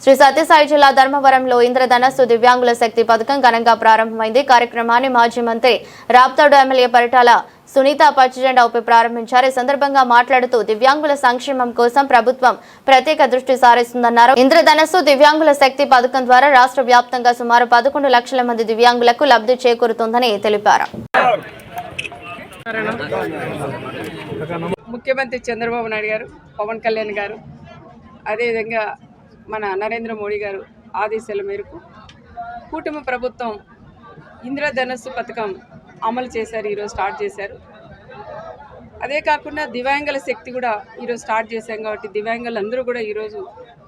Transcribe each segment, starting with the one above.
శ్రీ సత్యసాయి జిల్లా ధర్మవరంలో ఇంద్రధనస్సు దివ్యాంగుల శక్తి పథకం ఘనంగా ప్రారంభమైంది. కార్యక్రమాన్ని మాజీ మంత్రి రాప్తాడు ఎమ్మెల్యే పరిటాల సునీత పచ్చిజెండా ఊపి ప్రారంభించారు. ఈ సందర్భంగా మాట్లాడుతూ దివ్యాంగుల సంక్షేమం కోసం ప్రభుత్వం ప్రత్యేక దృష్టి సారిస్తుందన్నారు. ఇంద్రధనస్సు దివ్యాంగుల శక్తి పథకం ద్వారా రాష్ట్ర వ్యాప్తంగా సుమారు 11 లక్షల మంది దివ్యాంగులకు లబ్ధి చేకూరుతుందని తెలిపారు. ముఖ్యమంత్రి చంద్రబాబు నాయుడు గారు, పవన్ కళ్యాణ్ గారు, అదేవిధంగా మన నరేంద్ర మోడీ గారు ఆదేశాల మేరకు కూటమి ప్రభుత్వం ఇంద్రధనస్సు పథకం అమలు చేశారు. ఈరోజు స్టార్ట్ చేశారు. అదే కాకుండా దివ్యాంగుల శక్తి కూడా ఈరోజు స్టార్ట్ చేశాం కాబట్టి దివ్యాంగులందరూ కూడా ఈరోజు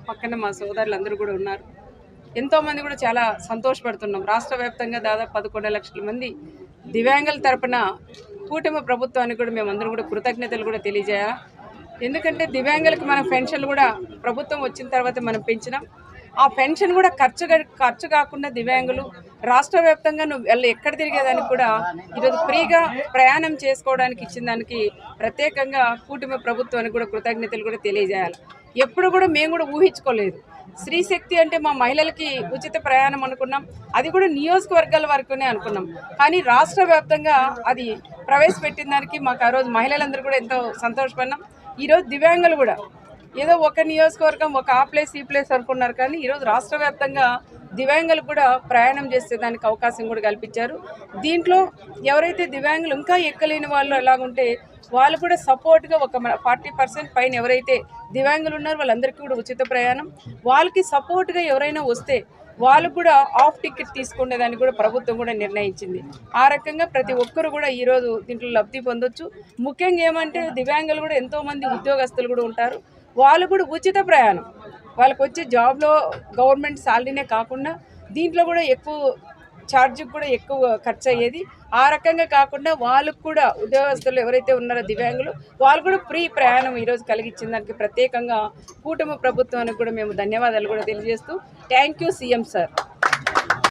పక్కన మా సోదరులందరూ కూడా ఉన్నారు. ఎంతోమంది కూడా చాలా సంతోషపడుతున్నాం. రాష్ట్ర వ్యాప్తంగా దాదాపు 11 లక్షల మంది దివ్యాంగుల తరపున కూటమి ప్రభుత్వానికి కూడా మేమందరం కూడా కృతజ్ఞతలు కూడా తెలియజేయాలి. ఎందుకంటే దివ్యాంగులకు మన పెన్షన్లు కూడా ప్రభుత్వం వచ్చిన తర్వాత మనం పెంచినాం. ఆ పెన్షన్ కూడా ఖర్చు కాకుండా దివ్యాంగులు రాష్ట్ర వ్యాప్తంగా వాళ్ళు ఎక్కడ తిరిగేదానికి కూడా ఈరోజు ఫ్రీగా ప్రయాణం చేసుకోవడానికి ఇచ్చిన దానికి ప్రత్యేకంగా కూటమి ప్రభుత్వానికి కూడా కృతజ్ఞతలు కూడా తెలియజేయాలి. ఎప్పుడు కూడా మేము కూడా ఊహించుకోలేదు. స్త్రీ శక్తి అంటే మా మహిళలకి ఉచిత ప్రయాణం అనుకున్నాం. అది కూడా నియోజకవర్గాల వరకునే అనుకున్నాం. కానీ రాష్ట్ర వ్యాప్తంగా అది ప్రవేశపెట్టిన దానికి మాకు ఆ రోజు మహిళలందరూ కూడా ఎంతో సంతోషపడినాం. ఈరోజు దివ్యాంగులు కూడా ఏదో ఒక నియోజకవర్గం ఒక ఆ ప్లేస్ ఈ ప్లేస్ అనుకున్నారు. కానీ ఈరోజు రాష్ట్ర వ్యాప్తంగా దివ్యాంగులకు కూడా ప్రయాణం చేసే దానికి అవకాశం కూడా కల్పించారు. దీంట్లో ఎవరైతే దివ్యాంగులు ఇంకా ఎక్కలేని వాళ్ళు ఎలాగుంటే వాళ్ళు కూడా సపోర్ట్గా ఒక 40% పైన ఎవరైతే దివ్యాంగులు ఉన్నారో వాళ్ళందరికీ కూడా ఉచిత ప్రయాణం, వాళ్ళకి సపోర్ట్గా ఎవరైనా వస్తే వాళ్ళు కూడా ఆఫ్ టికెట్ తీసుకునేదాన్ని కూడా ప్రభుత్వం కూడా నిర్ణయించింది. ఆ రకంగా ప్రతి ఒక్కరు కూడా ఈరోజు దీంట్లో లబ్ధి పొందొచ్చు. ముఖ్యంగా ఏమంటే దివ్యాంగులు కూడా ఎంతోమంది ఉద్యోగస్తులు కూడా ఉంటారు. వాళ్ళు కూడా ఉచిత ప్రయాణం, వాళ్ళకి వచ్చే జాబ్లో గవర్నమెంట్ శాలరీనే కాకుండా దీంట్లో కూడా ఎక్కువ ఛార్జ్కి కూడా ఎక్కువ ఖర్చు అయ్యేది. ఆ రకంగా కాకుండా వాళ్ళకు కూడా ఉద్యోగస్తులు ఎవరైతే ఉన్నారో దివ్యాంగులు వాళ్ళు కూడా ఫ్రీ ప్రయాణం ఈరోజు కలిగించిన దానికి ప్రత్యేకంగా కూటమి ప్రభుత్వానికి కూడా మేము ధన్యవాదాలు కూడా తెలియజేస్తూ థ్యాంక్ యూ సీఎం సార్.